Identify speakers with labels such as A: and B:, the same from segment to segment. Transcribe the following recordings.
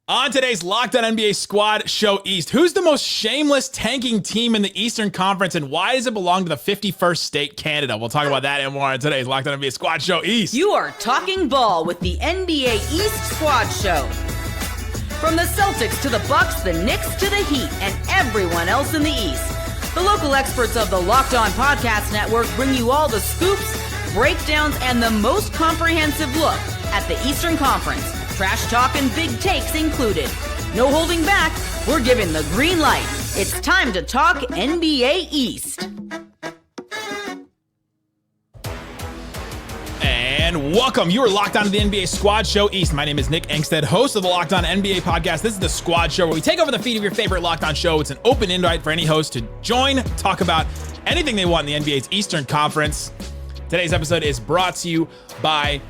A: On today's Locked On NBA Squad Show East, who's the most shameless tanking team in the Eastern Conference, and why does it belong to the 51st state, Canada? We'll talk about that and more on today's Locked On NBA Squad Show East.
B: You are talking ball with the NBA East Squad Show. From the Celtics to the Bucks, the Knicks to the Heat, and everyone else in the East. The local experts of the Locked On Podcast Network bring you all the scoops, breakdowns, and the most comprehensive look at the Eastern Conference. Trash talk and big takes included. No holding back, we're giving the green light. It's time to talk NBA East.
A: And welcome. You are locked on to the NBA Squad Show East. My name is Nick Engstead, host of the Locked On NBA podcast. This is the Squad Show where we take over the feed of your favorite Locked On show. It's an open invite for any host to join, talk about anything they want in the NBA's Eastern Conference. Today's episode is brought to you by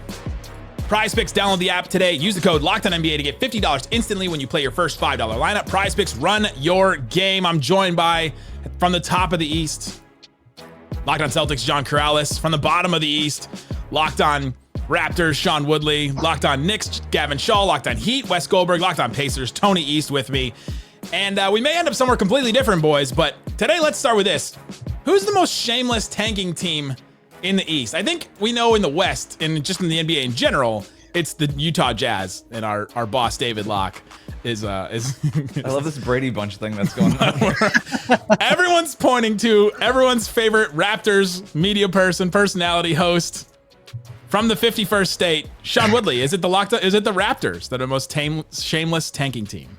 A: PrizePicks. Download the app today. Use the code LOCKEDONNBA to get $50 instantly when you play your first $5 lineup. PrizePicks, run your game. I'm joined by, from the top of the East, Locked On Celtics, John Corrales. From the bottom of the East, Locked On Raptors, Sean Woodley. Locked On Knicks, Gavin Shaw. Locked On Heat, Wes Goldberg. Locked On Pacers, Tony East with me. And we may end up somewhere completely different, boys, but today let's start with this. Who's the most shameless tanking team in the East? I think we know in the West, and just in the NBA in general, it's the Utah Jazz, and our boss David Locke is
C: I love this Brady Bunch thing that's going on here.
A: Everyone's pointing to everyone's favorite Raptors media personality host from the 51st state, Sean Woodley. Is it the Raptors that are the most shameless tanking team?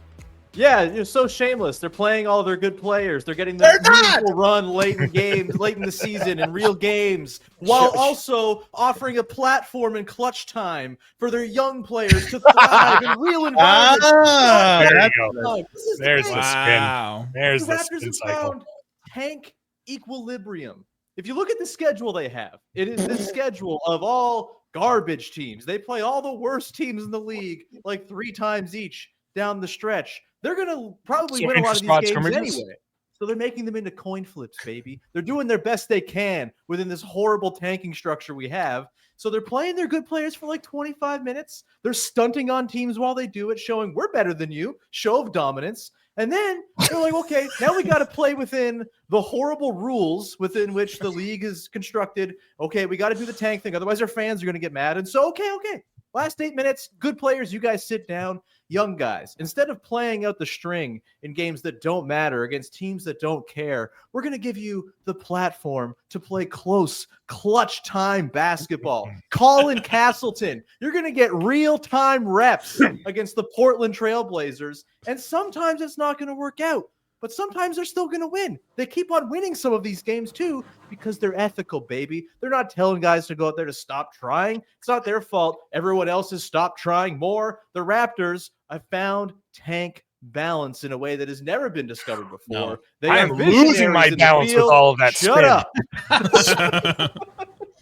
D: Yeah, you're so shameless. They're playing all their good players. They're getting the meaningful run late in games, late in the season, in real games, while also offering a platform in clutch time for their young players to thrive in real environments.
E: There you go. There's the
A: Wow.
E: spin. There's
D: The
E: the
D: Raptors
E: spin
D: have
E: cycle.
D: found tank equilibrium. If you look at the schedule they have, it is the schedule of all garbage teams. They play all the worst teams in the league like 3 times each down the stretch. They're going to probably win a lot of these games anyway. So they're making them into coin flips, baby. They're doing their best they can within this horrible tanking structure we have. So they're playing their good players for like 25 minutes. They're stunting on teams while they do it, showing we're better than you, show of dominance. And then they're like, okay, now we got to play within the horrible rules within which the league is constructed. Okay, we got to do the tank thing. Otherwise, our fans are going to get mad. And so, okay. Last 8 minutes, good players, you guys sit down. Young guys, instead of playing out the string in games that don't matter against teams that don't care, we're going to give you the platform to play close, clutch time basketball. Colin Castleton, you're going to get real-time reps against the Portland Trailblazers, and sometimes it's not going to work out. But sometimes they're still going to win. They keep on winning some of these games too because they're ethical, baby. They're not telling guys to go out there to stop trying. It's not their fault. Everyone else has stopped trying more. The Raptors have found tank balance in a way that has never been discovered before.
E: No.
D: They
E: I
D: are
E: am losing my
D: visionaries in the
E: balance with
D: field.
E: all of that
D: Shut
E: spin.
D: up.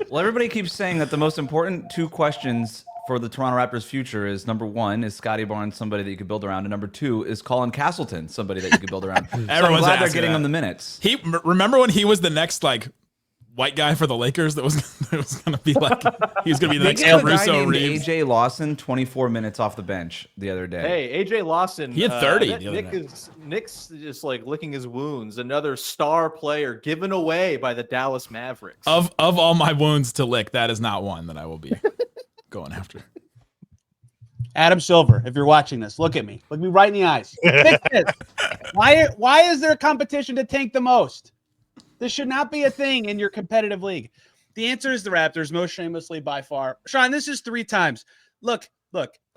C: Well, everybody keeps saying that the most important 2 questions for the Toronto Raptors' future is, number 1, is Scotty Barnes somebody that you could build around, and number 2 is Colin Castleton somebody that you could build around. So I'm
A: Everyone's
C: glad they're
A: asking
C: getting
A: that.
C: him the minutes.
A: Remember when he was the next white guy for the Lakers that was going to be like he was going to be the next
C: They gave a guy
A: Russo
C: named
A: Reeves.
C: AJ Lawson 24 minutes off the bench the other day.
D: Hey, AJ Lawson.
A: He had 30 the other night.
D: Nick's just like licking his wounds. Another star player given away by the Dallas Mavericks.
A: Of all my wounds to lick, that is not one that I will be going after.
F: Adam Silver, if you're watching this, look at me. Look me right in the eyes. Fix this. Why is there a competition to tank the most? This should not be a thing in your competitive league. The answer is the Raptors, most shamelessly by far. Sean, this is 3 times. Look.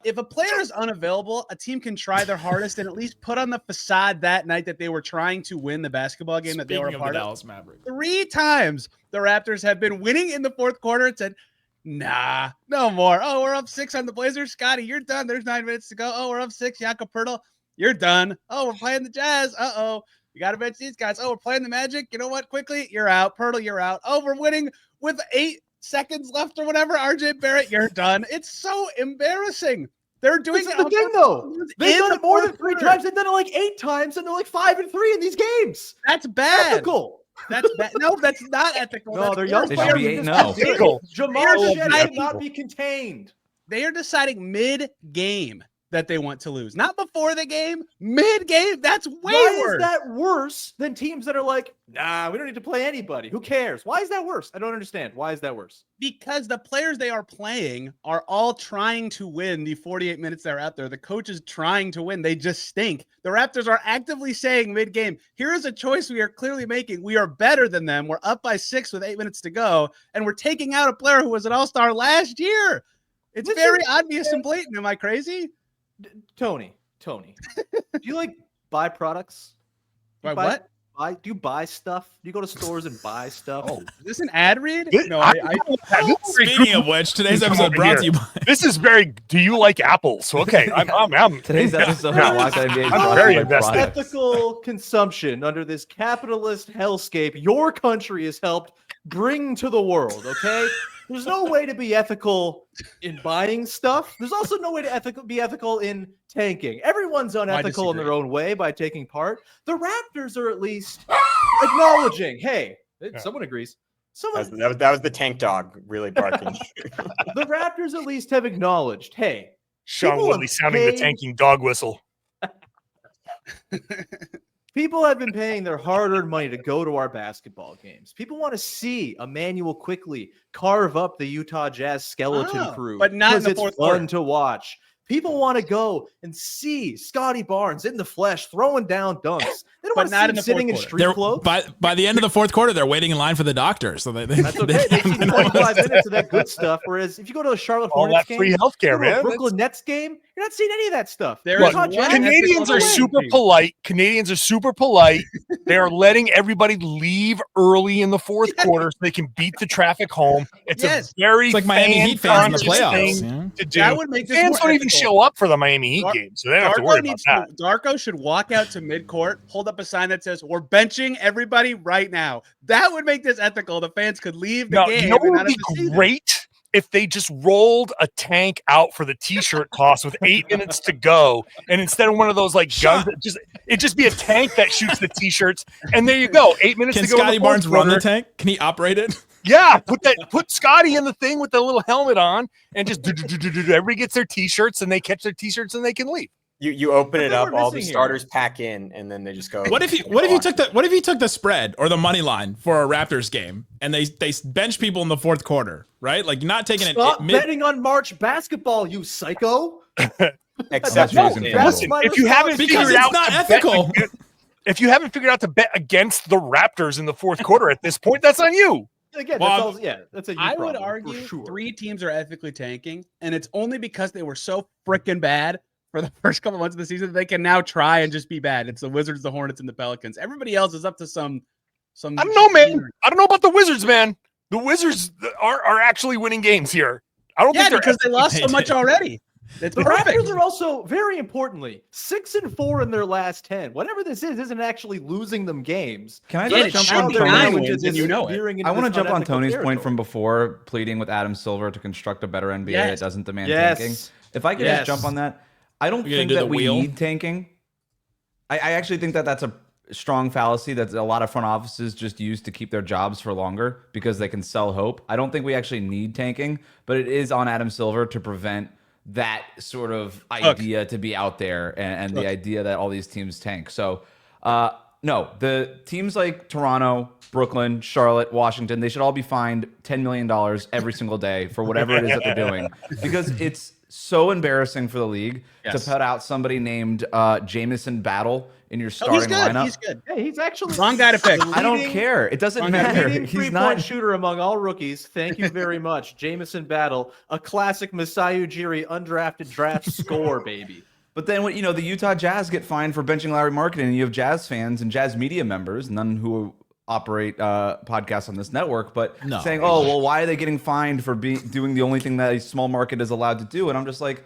F: If a player is unavailable, a team can try their hardest and at least put on the facade that night that they were trying to win the basketball game that they were a part of.
A: Dallas Mavericks.
F: 3 times the Raptors have been winning in the 4th quarter and said, nah, no more. Oh, we're up 6 on the Blazers. Scotty, you're done. There's 9 minutes to go. Oh, we're up 6. Jakob Poeltl, you're done. Oh, we're playing the Jazz. Uh-oh. You got to bench these guys. Oh, we're playing the Magic. You know what? Quickly, you're out. Poeltl, you're out. Oh, we're winning with 8 seconds left or whatever. RJ Barrett, you're done. It's so embarrassing. They're doing
D: This
F: it
D: is the thing, though. They've done it more than 3
F: quarter.
D: times. They've done it like 8 times, and they're like 5-3 in these games.
F: That's bad.
D: Ethical.
F: That's bad. No, that's not ethical.
D: No,
F: That's
D: they're young
C: They should be
D: players.
C: 8-0.
D: Jamal
F: They're
D: Shead
F: deciding-
D: cannot be contained.
F: They are deciding mid-game that they want to lose. Not before the game, mid-game. That's way
D: Why
F: worse.
D: is that worse than teams that are like, nah, we don't need to play anybody. Who cares? Why is that worse? I don't understand. Why is that worse?
F: Because the players they are playing are all trying to win the 48 minutes they're out there. The coach is trying to win. They just stink. The Raptors are actively saying mid-game, here is a choice we are clearly making. We are better than them. We're up by 6 with 8 minutes to go, and we're taking out a player who was an all-star last year. It's very obvious and blatant. Am I crazy?
D: Tony, do you like buy products?
F: What?
D: Do you buy stuff? Do you go to stores and buy stuff?
F: Oh, is this an ad read? No,
A: Speaking of which, today's episode brought to you by.
E: This is very. Do you like apples? Okay, I'm
C: Today's episode of Locked On NBA is
E: I'm
C: brought
E: very
C: to you by
E: invested.
C: products.
D: Ethical consumption under this capitalist hellscape your country has helped bring to the world, okay? There's no way to be ethical in buying stuff. There's also no way to be ethical in tanking. Everyone's unethical in their own way by taking part. The Raptors are at least acknowledging, hey, someone agrees.
G: That was the tank dog really barking.
D: The Raptors at least have acknowledged, hey,
E: Sean
D: people
E: Woodley
D: have
E: sounding the
D: paid-
E: tanking dog whistle.
D: People have been paying their hard-earned money to go to our basketball games. People want to see Emmanuel quickly carve up the Utah Jazz skeleton crew,
F: but not in the
D: because
F: fourth
D: it's fun
F: quarter.
D: to watch. People want to go and see Scotty Barnes in the flesh throwing down dunks. They don't
F: But
D: want to
F: not
D: see
F: in
D: him
F: the
D: sitting in
F: fourth
D: street clothes.
A: By the end of the fourth quarter, they're waiting in line for the doctor. So
D: That's okay. They see 25 minutes of that good stuff. Whereas if you go to a Charlotte
E: All
D: Hornets
E: that
D: game,
E: free
D: you
E: healthcare,
D: go to a
E: man.
D: Brooklyn Nets game, you're not seeing any of that stuff.
F: There
E: Look,
F: is one
E: Canadians are
F: ethical
E: super
F: thing.
E: polite. Canadians are super polite. They are letting everybody leave early in the fourth quarter so they can beat the traffic home. It's
F: Yes.
E: a very
A: It's like Miami Heat fans in the
E: fan-conscious
A: playoffs.
E: thing
A: Yeah.
E: to do.
F: That would make this
E: Fans
F: more
E: don't even
F: ethical.
E: show up for the Miami Heat
F: Dar-
E: game, so they don't have to worry about that.
F: Darko should walk out to midcourt, hold up a sign that says, "We're benching everybody right now." That would make this ethical. The fans could leave the
E: No,
F: game.
E: you know
F: and
E: what
F: not
E: would
F: have to see
E: be
F: them.
E: great? If they just rolled a tank out for the t-shirt toss with 8 minutes to go, and instead of one of those like guns, it just be a tank that shoots the t-shirts, and there you go. 8 minutes
A: Can
E: to go. in the
A: Scotty
E: fourth
A: Barnes run the
E: quarter.
A: tank? Can he operate it?
E: Yeah, put Scotty in the thing with the little helmet on, and just everybody gets their t-shirts, and they catch their t-shirts, and they can leave.
G: You open it
D: But
G: up,
D: we're
G: all the
D: missing here.
G: starters pack in, and then they just go.
A: What if you took the spread or the money line for a Raptors game and they bench people in the fourth quarter, right? Like you're not taking
D: Stop
A: it
D: betting on March basketball, you psycho.
G: Except
C: No,
G: for
C: that's
E: Listen,
D: my
E: if you haven't
A: because
E: figured
A: it's
E: out
A: not
E: to bet
A: ethical.
E: if you haven't figured out to bet against the Raptors in the fourth quarter at this point, that's on you.
D: Again,
A: Well,
D: that's a you
F: I would
D: problem, for
F: argue
D: sure.
F: 3 teams are ethically tanking, and it's only because they were so freaking bad for the first couple months of the season that they can now try and just be bad. It's the Wizards, the Hornets, and the Pelicans. Everybody else is up to some.
E: I don't know, man. I don't know about the Wizards, man. The Wizards are actually winning games here. I don't
F: Yeah,
E: think they're
F: because they lost so
A: They
F: much
A: did.
F: already. It's
D: The
F: perfect.
D: Raptors are also, very importantly, 6-4 in their last 10. Whatever this is, isn't actually losing them games.
C: Can I
F: Yeah,
C: just
F: it's
C: jump on
F: showing they're nine
C: Tony's?
F: wins, and you know it.
C: I want to jump on Tony's point from before, pleading with Adam Silver to construct a better NBA
F: Yes.
C: that doesn't demand
D: Yes.
C: tanking. If I could
D: Yes.
C: just jump on that, I don't
A: You're gonna
C: think
A: do
C: that
A: the
C: we
A: wheel?
C: need tanking. I actually think that that's a strong fallacy that a lot of front offices just use to keep their jobs for longer because they can sell hope. I don't think we actually need tanking, but it is on Adam Silver to prevent that sort of idea to be out there and the idea that all these teams tank. So, no, the teams like Toronto, Brooklyn, Charlotte, Washington, they should all be fined $10 million every single day for whatever it is that they're doing because it's so embarrassing for the league to put out somebody named Jamison Battle in your
F: Oh,
C: starting
F: he's good.
C: lineup.
F: He's good.
D: Hey, he's actually
F: Wrong guy to pick.
C: I don't care. It doesn't matter.
D: leading
C: He's
D: three-point
C: not.
D: shooter among all rookies. Thank you very much. Jamison Battle, a classic Masai Ujiri undrafted draft score, baby.
C: But then when the Utah Jazz get fined for benching Larry Marketing, and you have Jazz fans and Jazz media members, none who operate podcasts on this network, but saying, "Oh, well, why are they getting fined for doing the only thing that a small market is allowed to do?" And I'm just like,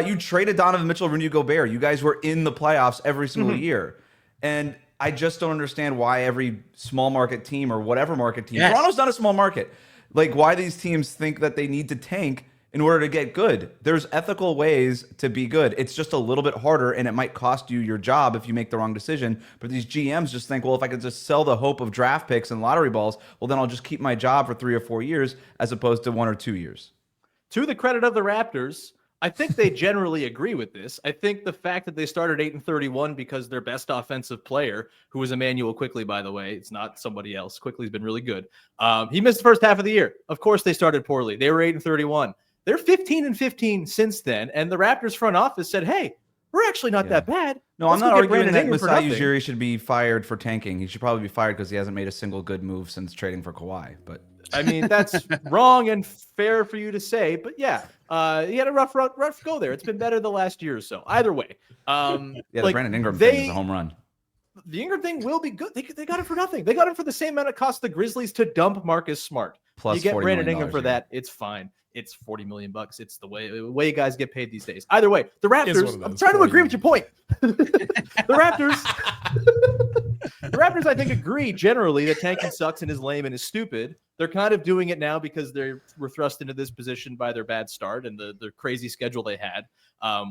C: you traded Donovan Mitchell, Rudy Gobert. You guys were in the playoffs every single year, and I just don't understand why every small market team or whatever market team, Toronto's not a small market, like why these teams think that they need to tank in order to get good. There's ethical ways to be good. It's just a little bit harder, and it might cost you your job if you make the wrong decision. But these GMs just think, well, if I could just sell the hope of draft picks and lottery balls, well, then I'll just keep my job for 3 or 4 years as opposed to 1 or 2 years.
D: To the credit of the Raptors, I think they generally agree with this. I think the fact that they started 8-31 because their best offensive player, who was Emmanuel Quickly, by the way, it's not somebody else. Quickly's been really good. He missed the first half of the year. Of course, they started poorly. They were 8-31. They're 15-15 since then, and the Raptors front office said, "Hey, we're actually not that bad."
C: No,
D: Let's
C: I'm not
D: go get
C: arguing
D: Brandon
C: that
D: Ingram for
C: Masai
D: nothing."
C: Ujiri should be fired for tanking. He should probably be fired because he hasn't made a single good move since trading for Kawhi. But
D: I mean, that's wrong and fair for you to say, but yeah, he had a rough go there. It's been better the last year or so. Either way,
C: the Brandon Ingram thing is a home run.
D: The Ingram thing will be good. They got it for nothing. They got it for the same amount it cost the Grizzlies to dump Marcus Smart.
C: Plus
D: you get
C: $40
D: Brandon
C: million
D: Ingram for that, it's fine. It's $40 million. It's the way guys get paid these days. Either way, the Raptors. I'm trying to agree with your point. The Raptors, I think, agree generally that tanking sucks and is lame and is stupid. They're kind of doing it now because they were thrust into this position by their bad start and the crazy schedule they had,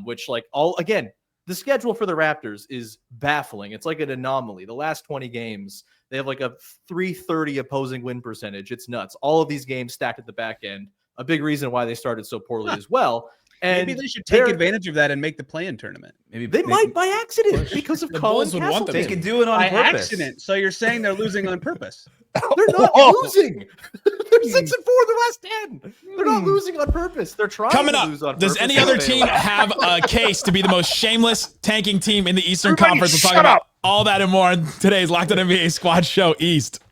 D: which the schedule for the Raptors is baffling. It's like an anomaly. The last 20 games, they have like a 330 opposing win percentage. It's nuts. All of these games stacked at the back end. A big reason why they started so poorly as well. And
F: maybe they should take advantage of that and make the play-in tournament.
C: Maybe
D: they might by accident because of Colin Castleton.
C: They could do it on purpose.
F: Accident. So you're saying they're losing on purpose?
D: They're not losing. They're 6-4 the last 10. They're not losing on purpose. They're trying
A: Coming
D: to
A: up,
D: lose on
A: does
D: purpose.
A: any other team have a case to be the most shameless tanking team in the Eastern Conference? We'll talk about all that and more on today's Locked On NBA Squad Show East.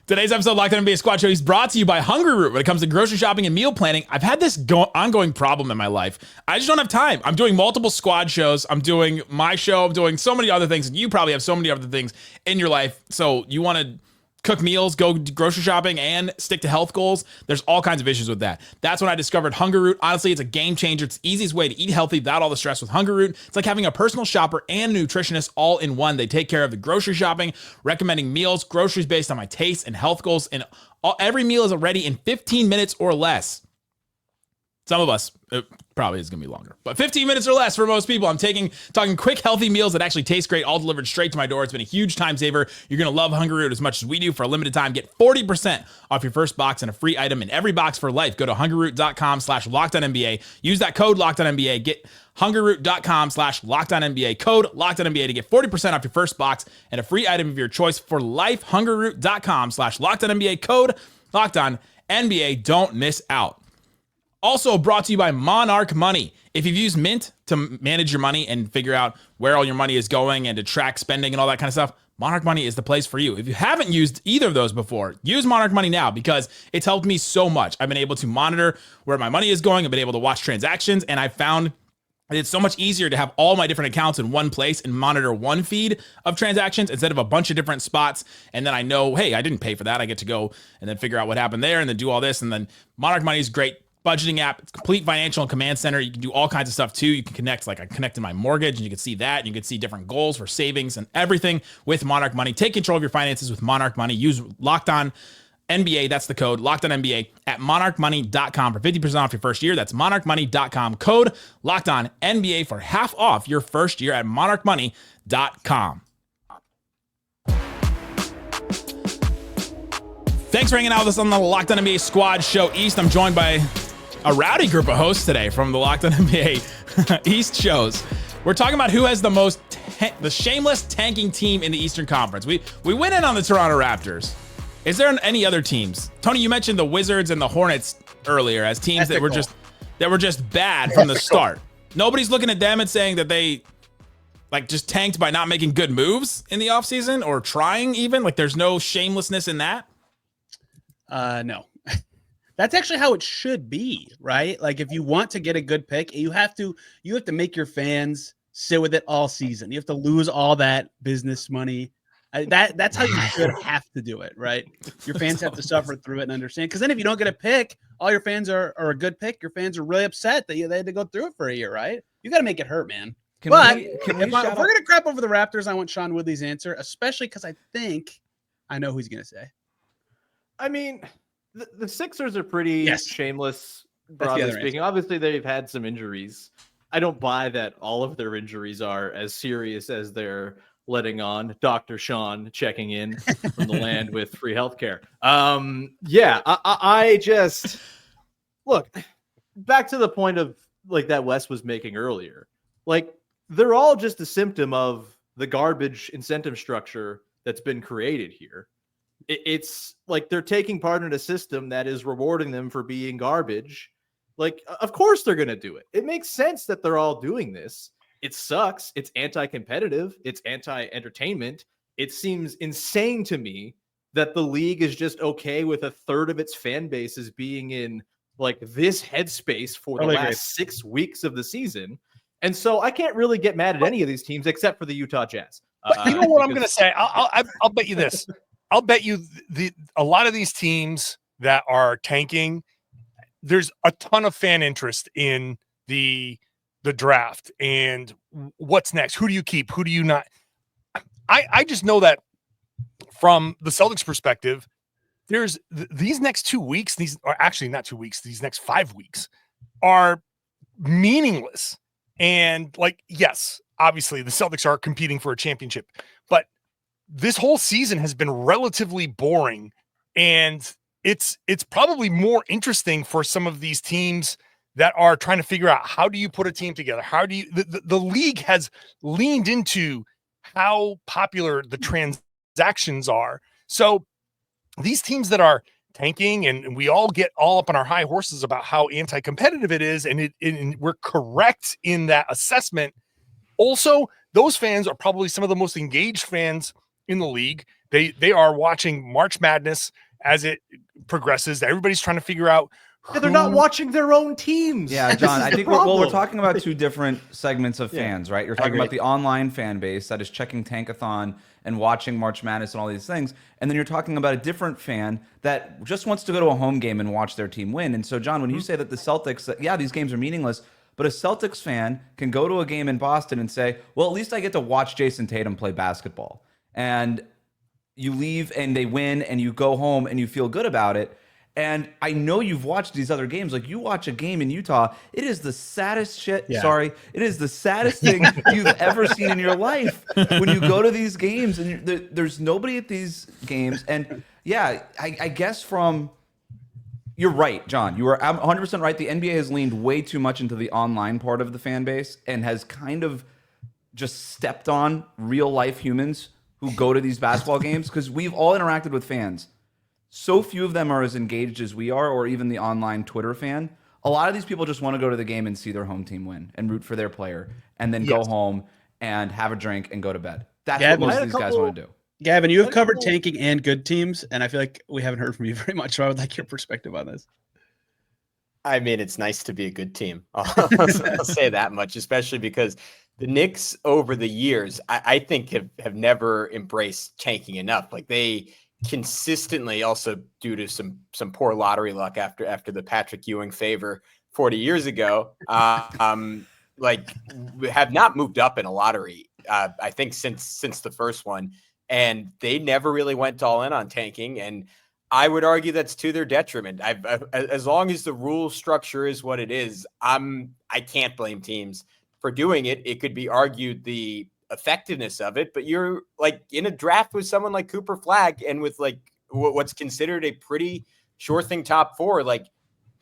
A: Today's episode of Locked On NBA Squad Show is brought to you by Hungry Root. When it comes to grocery shopping and meal planning, I've had this ongoing problem in my life. I just don't have time. I'm doing multiple squad shows. I'm doing my show. I'm doing so many other things. And you probably have so many other things in your life. So you want to cook meals, go grocery shopping, and stick to health goals. There's all kinds of issues with that. That's when I discovered Hungry Root. Honestly, it's a game changer. It's the easiest way to eat healthy without all the stress with Hungry Root. It's like having a personal shopper and a nutritionist all in one. They take care of the grocery shopping, recommending meals, groceries based on my taste and health goals, and every meal is ready in 15 minutes or less. Some of us, it probably is going to be longer, but 15 minutes or less for most people. I'm talking quick, healthy meals that actually taste great, all delivered straight to my door. It's been a huge time saver. You're going to love Hungry Root as much as we do. For a limited time, get 40% off your first box and a free item in every box for life. Go to hungryroot.com/LockedOnNBA. Use that code LockedOnNBA. Get hungryroot.com/LockedOnNBA. Code LockedOnNBA to get 40% off your first box and a free item of your choice for life. hungryroot.com/LockedOnNBA. Code LockedOnNBA. Don't miss out. Also brought to you by Monarch Money. If you've used Mint to manage your money and figure out where all your money is going and to track spending and all that kind of stuff, Monarch Money is the place for you. If you haven't used either of those before, use Monarch Money now because it's helped me so much. I've been able to monitor where my money is going. I've been able to watch transactions, and I found it's so much easier to have all my different accounts in one place and monitor one feed of transactions instead of a bunch of different spots. And then I know, hey, I didn't pay for that. I get to go and then figure out what happened there and then do all this. And then Monarch Money is great. Budgeting app. It's complete financial and command center. You can do all kinds of stuff too. You can connect, like I connected my mortgage, and you can see that. You can see different goals for savings and everything with Monarch Money. Take control of your finances with Monarch Money. Use Locked On NBA. That's the code Locked On NBA at monarchmoney.com for 50% off your first year. That's monarchmoney.com. Code Locked On NBA for half off your first year at monarchmoney.com. Thanks for hanging out with us on the Locked On NBA Squad Show East. I'm joined by a rowdy group of hosts today from the Locked On NBA East shows. We're talking about who has the shameless tanking team in the Eastern Conference. We went in on the Toronto Raptors. Is there any other teams? Tony, you mentioned the Wizards and the Hornets earlier as teams that were just bad from the start. Nobody's looking at them and saying that they just tanked by not making good moves in the offseason or trying even. Like there's no shamelessness in that.
F: No. That's actually how it should be, right? Like if you want to get a good pick, you have to make your fans sit with it all season. You have to lose all that business money. That's how you should have to do it, right? Your fans have to suffer through it and understand. Because then if you don't get a pick, all your fans are a good pick. Your fans are really upset that they had to go through it for a year, right? You got to make it hurt, man. If we're going to crap over the Raptors, I want Sean Woodley's answer, especially because I think I know who he's going to say.
D: I mean, the Sixers are pretty shameless, broadly speaking. Obviously, they've had some injuries. I don't buy that all of their injuries are as serious as they're letting on. Dr. Sean checking in from the land with free healthcare. I just look. back to the point of like that Wes was making earlier, like they're all just a symptom of the garbage incentive structure that's been created here. It's like they're taking part in a system that is rewarding them for being garbage. Like, of course they're going to do it. It makes sense that they're all doing this. It sucks. It's anti-competitive. It's anti-entertainment. It seems insane to me that the league is just okay with a third of its fan bases being in like this headspace for the last 6 weeks of the season. And so I can't really get mad at any of these teams except for the Utah Jazz.
E: You know what I'm going to say? I'll bet you this. I'll bet you a lot of these teams that are tanking, there's a ton of fan interest in the draft and what's next. Who do you keep? Who do you not? I just know that from the Celtics perspective, there's these next 2 weeks, these are actually not 2 weeks, these next 5 weeks are meaningless. And like, yes, obviously the Celtics are competing for a championship, but this whole season has been relatively boring, and it's probably more interesting for some of these teams that are trying to figure out, how do you put a team together? How do you, the league has leaned into how popular the transactions are. So these teams that are tanking, and we all get all up on our high horses about how anti-competitive it is, and we're correct in that assessment. Also, those fans are probably some of the most engaged fans in the league. They are watching March Madness as it progresses. Everybody's trying to figure out
D: they're not watching their own teams.
C: Yeah, John, I think we're talking about two different segments of fans, right? You're talking about the online fan base that is checking Tankathon and watching March Madness and all these things. And then you're talking about a different fan that just wants to go to a home game and watch their team win. And so, John, when you say that the Celtics, yeah, these games are meaningless, but a Celtics fan can go to a game in Boston and say, well, at least I get to watch Jason Tatum play basketball. And you leave and they win and you go home and you feel good about it. And I know you've watched these other games. Like, you watch a game in Utah, it is the saddest shit. Yeah. Sorry. It is the saddest thing you've ever seen in your life when you go to these games and there's nobody at these games. And yeah, I guess you're right, John. You are 100% right. The NBA has leaned way too much into the online part of the fan base and has kind of just stepped on real life humans who go to these basketball games, because we've all interacted with fans. So few of them are as engaged as we are, or even the online Twitter fan. A lot of these people just want to go to the game and see their home team win and root for their player, and then go home and have a drink and go to bed. That's what most of these guys want to do.
F: Gavin, you have covered tanking and good teams, and I feel like we haven't heard from you very much, so I would like your perspective on this.
G: I mean, it's nice to be a good team. I'll say that much, especially because the Knicks over the years, I think have never embraced tanking enough. Like, they consistently, also due to some poor lottery luck after the Patrick Ewing favor 40 years ago, like, have not moved up in a lottery, I think since the first one, and they never really went all in on tanking. And I would argue that's to their detriment. As long as the rule structure is what it is, I can't blame teams for doing it. It could be argued the effectiveness of it, but you're like in a draft with someone like Cooper Flagg and with like what's considered a pretty sure thing top four. Like,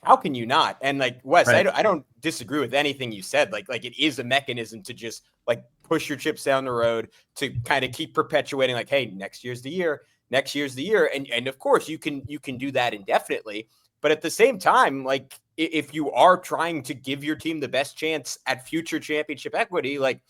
G: how can you not? And like, Wes, right. I don't disagree with anything you said. Like it is a mechanism to just like push your chips down the road to kind of keep perpetuating, like, hey, next year's the year. And of course you can do that indefinitely. But at the same time, like, if you are trying to give your team the best chance at future championship equity, like,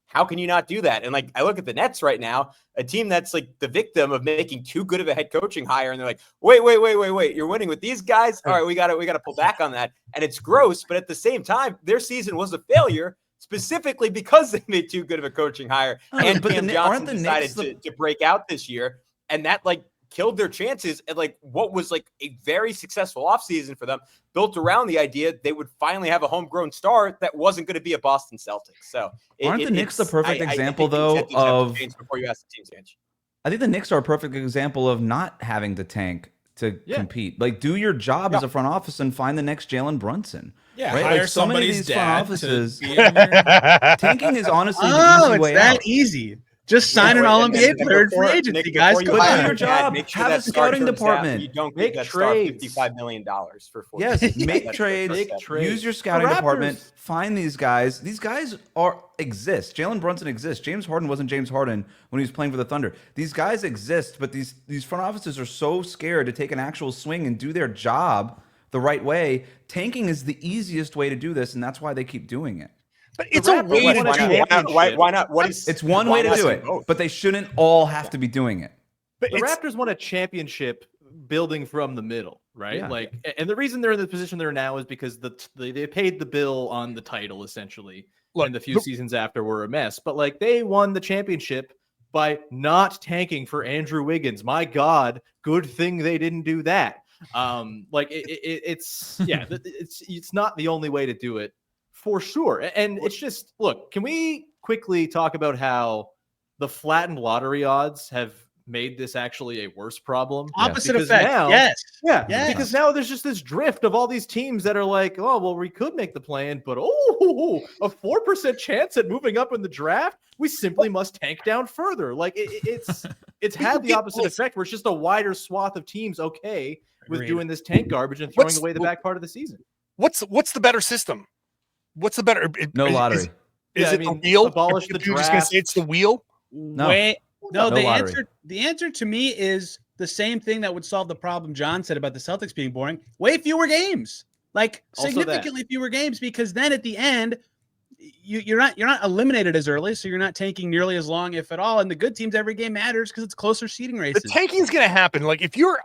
G: how can you not do that? And like, I look at the Nets right now, a team that's like the victim of making too good of a head coaching hire. And they're like, wait, you're winning with these guys. All right, we got to pull back on that. And it's gross. But at the same time, their season was a failure specifically because they made too good of a coaching hire. And Cam Johnson decided to break out this year. And that like killed their chances at like what was like a very successful offseason for them, built around the idea they would finally have a homegrown star that wasn't going to be a Boston Celtics. So
C: aren't the Knicks the perfect example though of
G: before you ask the team's change?
C: I think the Knicks are a perfect example of not having to tank to compete. Like, do your job as a front office and find the next Jalen Brunson.
A: Yeah,
C: right?
A: hire
C: like, so many of
A: somebody's
C: these front
A: dad
C: offices.
A: to be in there.
C: Tanking is honestly the easy way
F: that
C: out.
F: easy. Just sign an All-NBA player in free agency, guys.
C: But do your job.
G: Make sure
C: Have
G: that
C: a scouting
G: star turns out.
C: department.
G: You don't
D: Make
G: give that star
D: trades.
G: $55 million for 4
C: Yes,
G: years.
C: make
G: That's
C: trades.
G: the first step.
C: Use your scouting
D: The Raptors-
C: department. Find these guys. These guys exist. Jalen Brunson exists. James Harden wasn't James Harden when he was playing for the Thunder. These guys exist, but these front offices are so scared to take an actual swing and do their job the right way. Tanking is the easiest way to do this, and that's why they keep doing it.
E: But it's a way to do it.
G: Why not? What is?
C: It's one way to do it, but they shouldn't all have to be doing it.
E: But
D: The Raptors won a championship building from the middle, right?
C: Yeah.
D: And the reason they're in the position they're now is because they paid the bill on the title essentially,
E: Look,
D: and the few seasons after were a mess. But like they won the championship by not tanking for Andrew Wiggins. My God, good thing they didn't do that. It's not the only way to do it for sure. And it's just, look, can we quickly talk about how the flattened lottery odds have made this actually a worse problem?
F: Opposite
D: Because
F: effect.
D: now-
F: Yes.
D: Yeah, because now there's just this drift of all these teams that are like, oh, well, we could make the play-in, but a 4% chance at moving up in the draft. We simply must tank down further. Like it's had the opposite effect, where it's just a wider swath of teams okay with
E: Agreed.
D: doing this tank garbage and throwing away the back part of the season.
E: What's the better system? What's the better?
C: No lottery.
E: Is it the wheel?
D: Abolish the
E: You're just gonna
D: draft.
E: say it's the wheel?
C: No.
F: Wait, no.
C: No lottery.
F: The answer to me is the same thing that would solve the problem John said about the Celtics being boring. Way fewer games, like
D: Also
F: significantly fewer games, because then at the end, you're not eliminated as early, so you're not tanking nearly as long, if at all. And the good teams, every game matters because it's closer seeding races.
E: The tanking's gonna happen. Like if you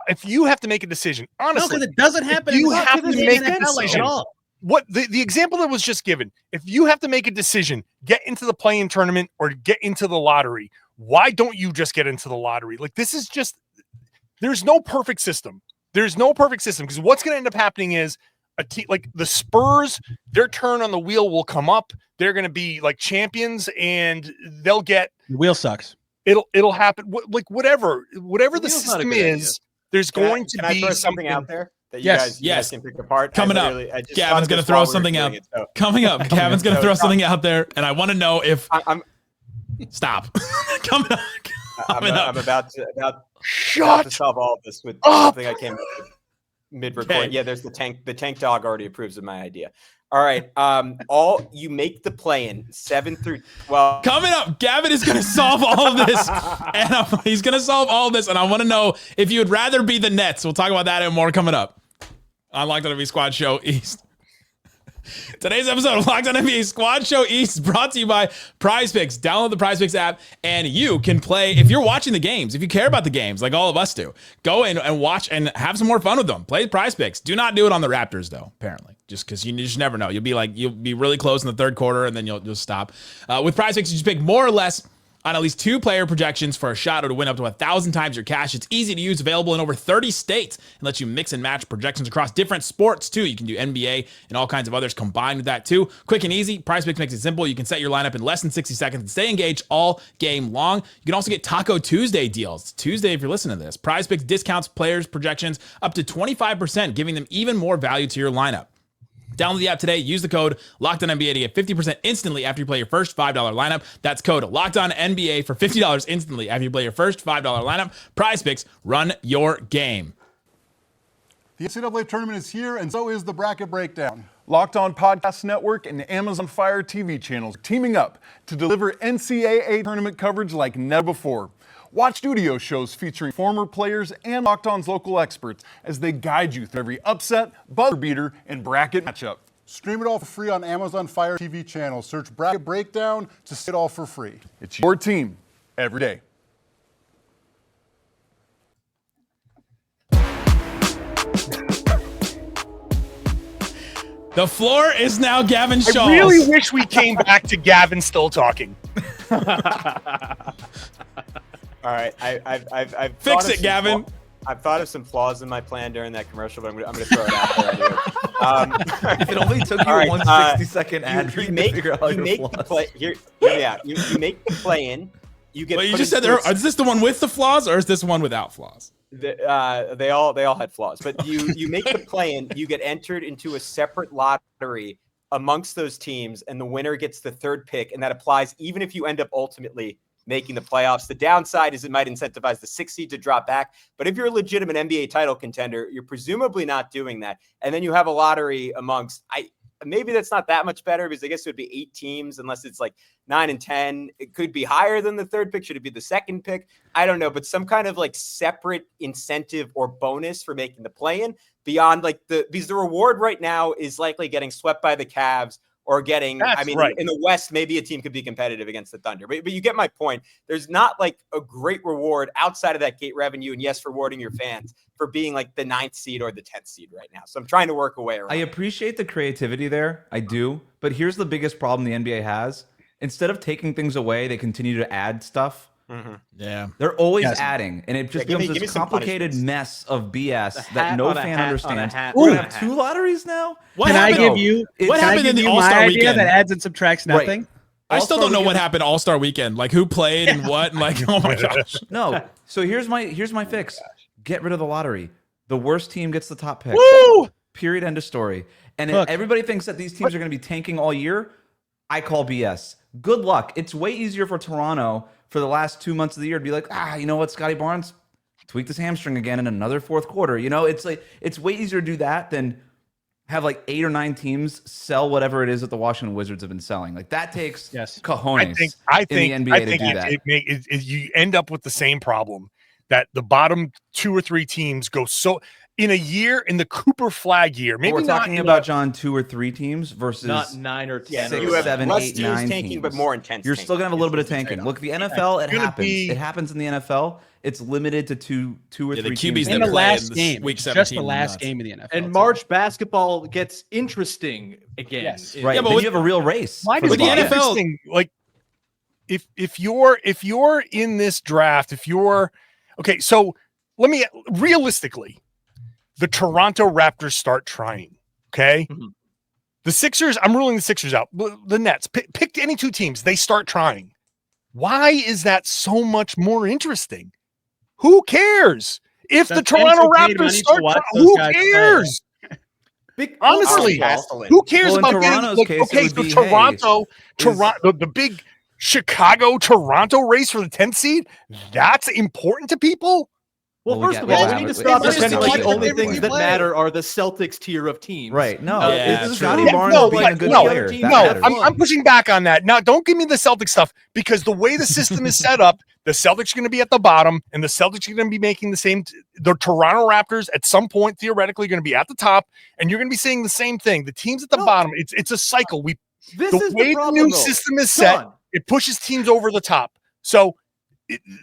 E: have to make a decision,
F: No,
E: honestly,
F: because it doesn't happen.
E: you
F: in
E: have to
F: the
E: make a
F: NFL at
E: decision.
F: all.
E: What the example that was just given, if you have to make a decision, get into the play-in tournament or get into the lottery, why don't you just get into the lottery? Like this is just, there's no perfect system. There's no perfect system, because what's going to end up happening is a team like the Spurs, their turn on the wheel will come up. They're going to be like champions, and they'll get
F: The wheel sucks.
E: it'll happen. Whatever the
D: wheel's not a
E: system
D: good idea.
E: is, there's going to
G: Can I
E: be
G: throw something out there that you
F: Yes,
G: guys
A: yes.
G: can pick apart?
A: Coming up.
G: I just
A: Gavin's
G: thought
A: gonna
G: this
A: throw
G: while we were
A: something
G: doing
A: out.
G: it, so
A: Coming up, Gavin's going to throw something out there, and I want to know if
G: I'm
A: stop. Coming up.
G: I'm about to
E: shut
G: solve all of this with
E: up.
G: something I came up with mid-recording.
A: Okay.
G: Yeah, there's the tank. The tank dog already approves of my idea. All right. You make the play-in 7 through 12.
A: Coming up, Gavin is going to solve all of this, and he's going to solve all of this, and I want to know if you would rather be the Nets. We'll talk about that and more coming up on Locked On NBA Squad Show East. Today's episode of Locked On NBA Squad Show East is brought to you by Prize Picks. Download the Prize Picks app, and you can play. If you're watching the games, if you care about the games like all of us do, go in and watch and have some more fun with them. Play Prize Picks. Do not do it on the Raptors, though, apparently, just because you just never know. You'll be really close in the third quarter, and then you'll stop. With Prize Picks, you just pick more or less on at least 2 player projections for a shot or to win up to 1,000 times your cash. It's easy to use, available in over 30 states, and lets you mix and match projections across different sports too. You can do NBA and all kinds of others combined with that too. Quick and easy. PrizePicks makes it simple. You can set your lineup in less than 60 seconds and stay engaged all game long. You can also get Taco Tuesday deals. It's Tuesday if you're listening to this. PrizePicks discounts players' projections up to 25%, giving them even more value to your lineup. Download the app today. Use the code LOCKEDONNBA to get 50% instantly after you play your first $5 lineup. That's code LOCKEDONNBA for $50 instantly after you play your first $5 lineup. Prize Picks, run your game.
H: The NCAA tournament is here, and so is the bracket breakdown. Locked On Podcast Network and Amazon Fire TV channels are teaming up to deliver NCAA tournament coverage like never before. Watch studio shows featuring former players and Locked On's local experts as they guide you through every upset, buzzer beater, and bracket matchup. Stream it all for free on Amazon Fire TV channel. Search Bracket Breakdown to see it all for free. It's your team every day.
A: The floor is now Gavin Shaw's.
E: I really wish we came back to Gavin still talking.
G: All right, I've
A: Fix
G: thought of
A: it,
G: some
A: Gavin.
G: I've thought of some flaws in my plan during that commercial, but I'm gonna throw it out there anyway.
C: If it only took you
G: All right,
C: 160-second ad read to figure out
G: you
C: your
G: make
C: flaws.
G: the play here. Yeah, you make the play in. You get.
A: Well, you
G: put
A: just said
G: into
A: is this the one with the flaws or is this one without flaws?
G: they all had flaws, but you make the play in. You get entered into a separate lottery amongst those teams, and the winner gets the third pick, and that applies even if you end up ultimately making the playoffs. The downside is it might incentivize the 6th seed to drop back. But if you're a legitimate NBA title contender, you're presumably not doing that. And then you have a lottery amongst maybe that's not that much better because I guess it would be 8 teams unless it's like 9 and 10. It could be higher than the 3rd pick. Should it be the 2nd pick? I don't know, but some kind of like separate incentive or bonus for making the play-in beyond like because the reward right now is likely getting swept by the Cavs or getting, in the West, maybe a team could be competitive against the Thunder. But you get my point. There's not like a great reward outside of that gate revenue. And yes, rewarding your fans for being like the 9th seed or the 10th seed right now. So I'm trying to work a way around.
C: I appreciate the creativity there. I do. But here's the biggest problem the NBA has. Instead of taking things away, they continue to add stuff.
G: Mm-hmm.
A: Yeah.
C: They're always adding. And it just becomes this complicated mess of BS that no fan understands. We're going to have 2 lotteries now?
A: What happened in the All-Star weekend?
F: That adds and subtracts nothing?
C: Right.
A: I still don't know what happened All-Star weekend. Like who played and what, and like, oh my gosh.
C: No. So here's my fix. Get rid of the lottery. The worst team gets the top pick.
F: Woo!
C: Period. End of story. And if everybody thinks that these teams are going to be tanking all year, I call BS. Good luck. It's way easier for Toronto for the last 2 months of the year to be like, you know what, Scotty Barnes tweaked his hamstring again in another 4th quarter. You know, it's like it's way easier to do that than have like 8 or 9 teams sell whatever it is that the Washington Wizards have been selling. Like that takes cojones
E: I think
C: in the NBA to do that.
E: You end up with the same problem that the bottom 2 or 3 teams go so in a year in the Cooper Flag year. Maybe
C: we're talking about John 2 or 3 teams versus
D: not 9 or 10.
C: 6,
G: you have
C: 7,
G: less
C: 8,
G: teams
C: 9
G: tanking,
C: teams.
G: but more intense.
C: You're still gonna have a little bit of tanking. Look, the NFL, it happens. It happens in the NFL. It's limited to two or three
A: QBs
C: teams.
F: In the last game,
A: week 17,
F: just the last game of the NFL.
D: And March basketball gets interesting again.
F: Yes.
C: Right, yeah, but you have a real race.
E: Why does the NFL like if you're in this draft, okay, so let me realistically, the Toronto Raptors start trying. Okay. Mm-hmm. The Sixers, I'm ruling the Sixers out. The Nets, pick any 2 teams. They start trying. Why is that so much more interesting? Who cares? If the Toronto Raptors start trying, who cares? Honestly, who cares about getting Toronto, the big Chicago Toronto race for the 10th seed? That's important to people.
D: Well, first of all, we need to stop pretending like the only things that matter are the Celtics tier of teams.
C: Right. No,
A: it's
C: Scotty Barnes being a good player.
E: I'm pushing back on that. Now, don't give me the Celtics stuff because the way the system is set up, the Celtics are going to be at the bottom and the Celtics are going to be making the same. The Toronto Raptors at some point, theoretically, are going to be at the top and you're going to be seeing the same thing. The teams at the bottom, it's a cycle. The way the new system is set, it pushes teams over the top. So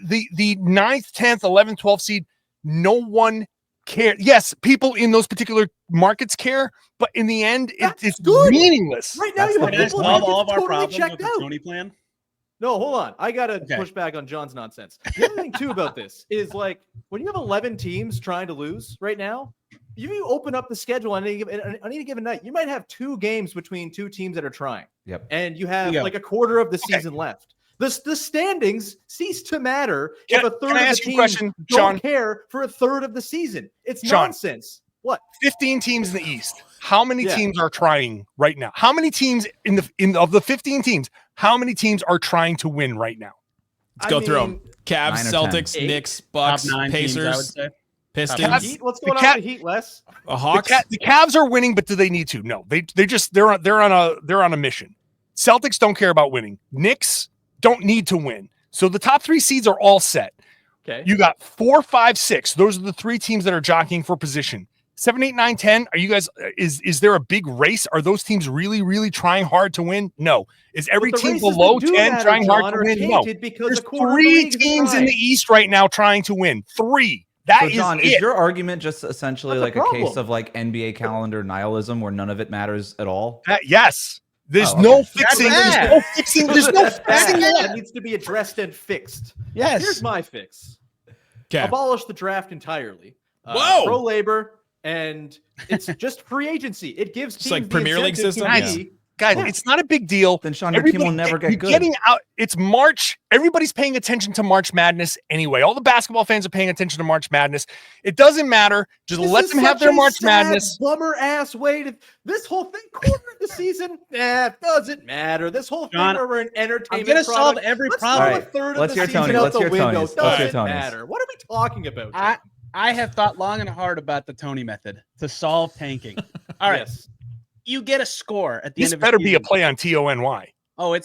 E: the 9th, 10th, 11th, 12th seed, no one cares. Yes, people in those particular markets care, but in the end, it's meaningless.
D: Right now, you have people
F: all of our
D: totally
F: problems
D: checked
F: with the
D: out.
F: Tony plan.
D: No, hold on. I got to push back on John's nonsense. The other thing, too, about this is like when you have 11 teams trying to lose right now, you open up the schedule on any given night, you might have 2 games between 2 teams that are trying.
C: Yep.
D: And you have like a quarter of the season left. The standings cease to matter if a third of the teams don't care for a third of the season. It's nonsense. What?
E: 15 teams in the East. How many teams are trying right now? How many teams of the 15 teams? How many teams are trying to win right now?
A: Let's go through them. Cavs, Celtics, 10. Knicks, Bucks, Pacers, Pistons.
D: Heat, what's going on with the Heat, Les?
A: Hawks.
E: The Cavs are winning, but do they need to? No. They're on a mission. Celtics don't care about winning. Knicks don't need to win. So the top 3 seeds are all set.
D: Okay.
E: You got 4, 5, 6. Those are the 3 teams that are jockeying for position. 7, 8, 9, 10. Are you guys, is there a big race? Are those teams really, really trying hard to win? No. Is every team below 10 trying hard to win? No. There's 3 teams in the East right now trying to win. 3.
C: So John, is your argument just essentially like a case of like NBA calendar nihilism where none of it matters at all?
E: Yes. There's no fixing. There's no fixing. There's no fixing
D: that needs to be addressed and fixed.
F: Yes.
D: Here's my fix.
A: Okay.
D: Abolish the draft entirely.
A: Whoa.
D: Pro labor, and it's just free agency. It gives teams
A: like Premier League system.
E: Guys, it's not a big deal.
C: Then Sean, your team will never get good.
E: Getting out. It's March. Everybody's paying attention to March Madness anyway. All the basketball fans are paying attention to March Madness. It doesn't matter. Just let them have their March Madness.
D: Bummer ass way to this whole thing. Quarter of the season, doesn't matter. This whole thing where we're an entertainment.
F: I'm gonna solve every problem.
D: Let's throw a third of the season out the window. Doesn't matter. What are we talking about?
F: I have thought long and hard about the Tony method to solve tanking. All right.
D: Yes.
F: You get a score at the end of the season.
E: This better be a play on TONY.
F: Oh,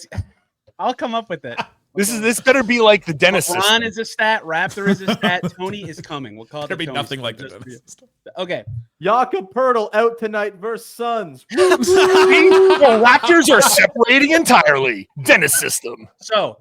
F: I'll come up with it.
E: This better be like the dentist.
F: Ron is a stat. Raptor is a stat. Tony is coming. We'll call it.
A: There'll be
F: Tony
A: nothing
F: score.
A: like the dentist.
F: Okay.
D: Jakob Poeltl out tonight versus Suns.
E: The Raptors are separating entirely. Dentist system.
F: So,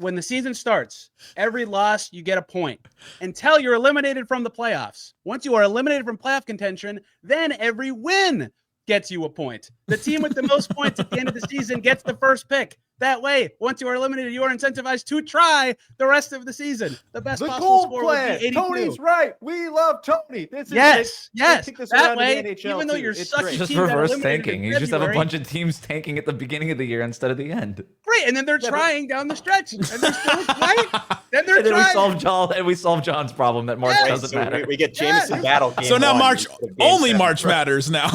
F: when the season starts, every loss you get a point until you're eliminated from the playoffs. Once you are eliminated from playoff contention, then every win gets you a point. The team with the most points at the end of the season gets the first pick. That way, once you are eliminated, you are incentivized to try the rest of the season. The best possible score would be 82.
D: Tony's right. We love Tony. This is
F: yes.
D: That
F: way, even though you're such a
C: just
F: team
C: reverse tanking. You just have a bunch of teams tanking at the beginning of the year instead of the end.
F: Great, and then they're trying down the stretch, and they're still right. Then they're
C: and then
F: trying.
C: we solve John's problem that March doesn't matter.
G: We get Jameson battle. Game
A: so now
G: one,
A: March only March matters now.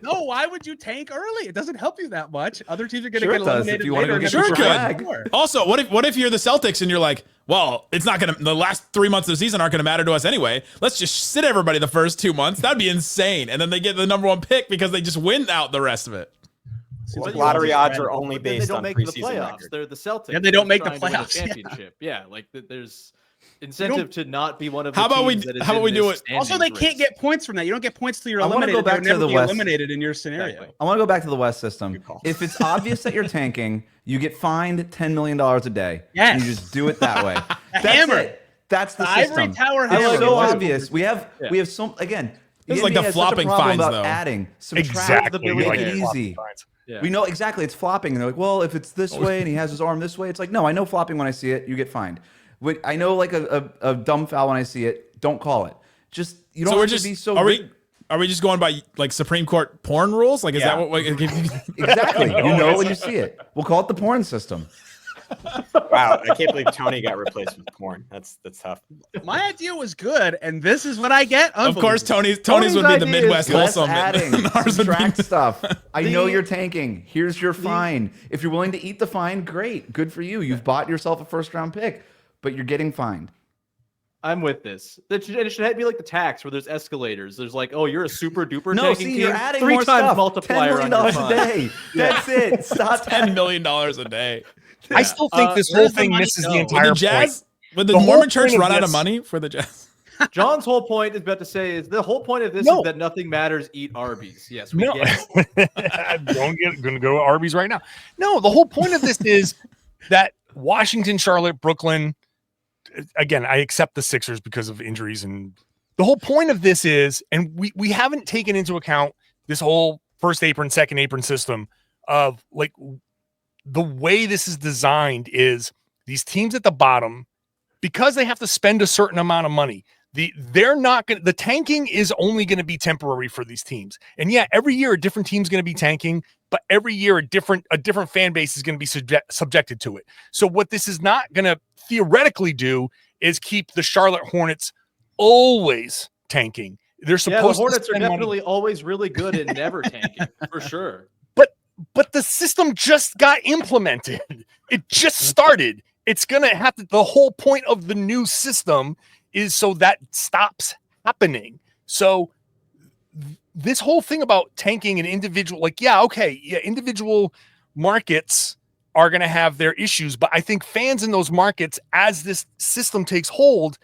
F: No, why would you tank early? It doesn't help you that much. Other teams are going to
C: Sure
F: get
C: it does.
F: eliminated
C: If you want to
F: later.
C: go get
A: Sure could. Also, what if you're the Celtics and you're like, well, it's not gonna. The last 3 months of the season aren't gonna matter to us anyway. Let's just sit everybody the first 2 months. That'd be insane. And then they get the number 1 pick because they just win out the rest of it.
G: Well, lottery odds are only based on
D: preseason
G: preseason
D: playoffs.
G: record.
D: They're the Celtics.
F: Yeah, they don't make the
D: trying to win a
F: playoffs.
D: championship. Yeah, like there's incentive to not be one of the
A: How about
D: teams that is
A: how about
D: in
A: we do
D: this
A: it?
F: Also, they
D: standings
F: can't
D: race.
F: get points from that. You don't get points till you're
C: I wanna
F: eliminated.
C: go back
F: They're
C: to
F: never
C: the
F: be
C: West.
F: eliminated in your scenario.
D: Exactly.
C: I want to go back to the West system. If it's obvious that you're tanking, you get fined $10 million a day.
F: Yes.
C: And you just do it that way. That's
F: hammer.
C: it. That's the
F: Ivory
C: system.
F: Tower
C: It's
F: hammer.
C: so obvious. We have so again.
A: This is like the
C: NBA has such a
A: flopping
C: problem
A: fines,
C: about
A: though.
C: adding, subtract,
E: Exactly.
C: make
E: Like
C: it
E: flopping
C: easy.
E: fines.
D: Yeah.
C: We know exactly it's flopping, and they're like, well, if it's this way and he has his arm this way, it's like, no, I know flopping when I see it. You get fined. I know like a dumb foul when I see it. Don't call it. Just you don't have to be so.
A: Are we just going by like Supreme Court porn rules? Like, is that what?
C: Exactly. You know when you see it. We'll call it the porn system.
G: Wow, I can't believe Tony got replaced with porn. That's tough.
F: My idea was good, and this is what I get.
A: Of course, Tony's would be the
D: idea
A: Midwest
D: is
C: Less
A: wholesome.
C: adding,
A: and ours would be-
C: subtract stuff. I know you're tanking. Here's your fine. If you're willing to eat the fine, great. Good for you. You've bought yourself a first-round pick, but you're getting fined.
D: I'm with this. It should be like the tax where there's escalators. There's like, oh, you're a super duper
C: No,
D: tanking
C: see,
D: team.
C: you're adding
D: 3
C: more
D: times
C: stuff.
D: multiplier
C: $10
D: on your
C: million a
D: fine.
C: day. That's it. Stop
A: $10 million a day.
E: I still think this
F: where
E: whole
F: does the
E: thing
F: money
E: misses
F: go?
E: the
F: Would
E: entire
A: Would the Jazz, would the
E: The whole
A: Mormon Church
E: point of
A: run out of
E: this-
A: money for the Jazz?
D: John's whole point is about to say is the whole point of this
E: No.
D: is that nothing matters. Eat Arby's. Yes, we
E: No,
D: get it.
E: going to go to Arby's right now. No, the whole point of this is that Washington, Charlotte, Brooklyn. Again, I accept the Sixers because of injuries, and the whole point of this is, and we haven't taken into account this whole first apron, second apron system of like the way this is designed is these teams at the bottom, because they have to spend a certain amount of money. The tanking is only going to be temporary for these teams. And yeah, every year a different team's going to be tanking, but every year a different fan base is going to be subjected to it. So what this is not going to theoretically do is keep the Charlotte Hornets always tanking. They're supposed
D: the Hornets
E: to
D: are
E: spend
D: definitely
E: money.
D: always really good at never tanking for sure.
E: But the system just got implemented. It just started. It's going to have to, the whole point of the new system is so that stops happening. So this whole thing about tanking an individual, individual markets are going to have their issues, but I think fans in those markets, as this system takes hold,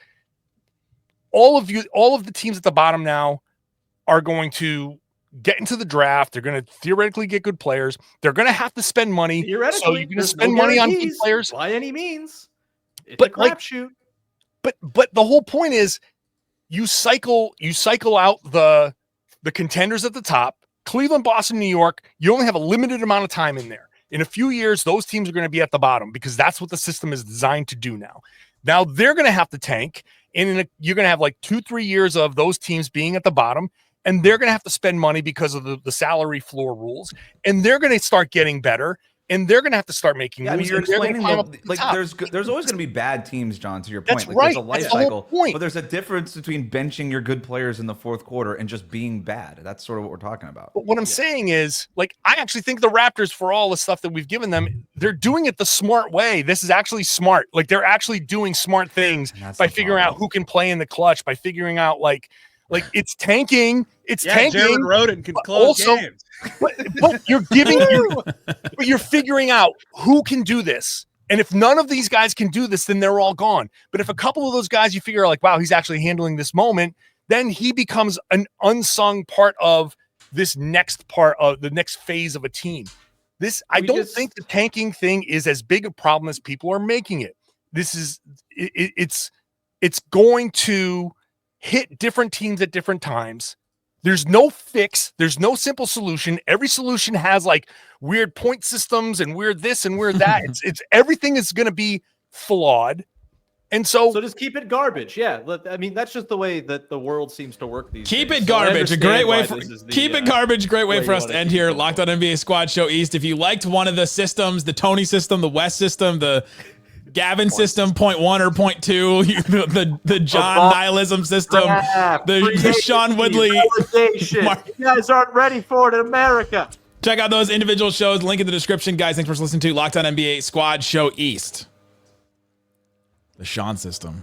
E: all of the teams at the bottom now are going to get into the draft. They're going to theoretically get good players. They're going to have to spend money.
D: Theoretically,
E: So you're going to
D: there's
E: spend
D: no
E: money on good
D: guarantees
E: players.
D: by any means. It's
E: But,
D: a
E: like,
D: crapshoot.
E: But the whole point is you cycle out the contenders at the top. Cleveland, Boston, New York, you only have a limited amount of time in there. In a few years, those teams are going to be at the bottom because that's what the system is designed to do now. Now they're going to have to tank, and you're going to have like 2-3 years of those teams being at the bottom. and they're going to have to spend money because of the salary floor rules, and they're going to start getting better, and they're going to have to start making moves.
C: I mean, you're explaining there's always going to be bad teams, John, to your point.
E: That's right.
C: There's a life cycle, but there's a difference between benching your good players in the fourth quarter and just being bad. That's sort of what we're talking about.
E: But what I'm saying is, like, I actually think the Raptors, for all the stuff that we've given them, they're doing it the smart way. This is actually smart. Like, they're actually doing smart things by figuring out who can play in the clutch, by figuring out like it's tanking. It's tanking.
F: Jared Rhoden can close games.
E: But you're but you're figuring out who can do this. And if none of these guys can do this, then they're all gone. But if a couple of those guys you figure are like, wow, he's actually handling this moment, then he becomes an unsung part of this next part of the next phase of a team. I don't think the tanking thing is as big a problem as people are making it. It's going to hit different teams at different times. There's no fix. There's no simple solution. Every solution has like weird point systems and weird this and weird that. It's everything is going to be flawed. And so
D: just keep it garbage. Yeah. I mean, that's just the way that the world seems to work these days.
A: Keep it garbage. A great way for us to end here. Locked On NBA Squad Show East. If you liked one of the systems, the Tony system, the West system, the Gavin system, 0.1 or 0.2, the John nihilism system, the Sean Woodley.
D: You guys aren't ready for it in America.
A: Check out those individual shows. Link in the description, guys. Thanks for listening to Locked On NBA Squad Show East. The Sean system.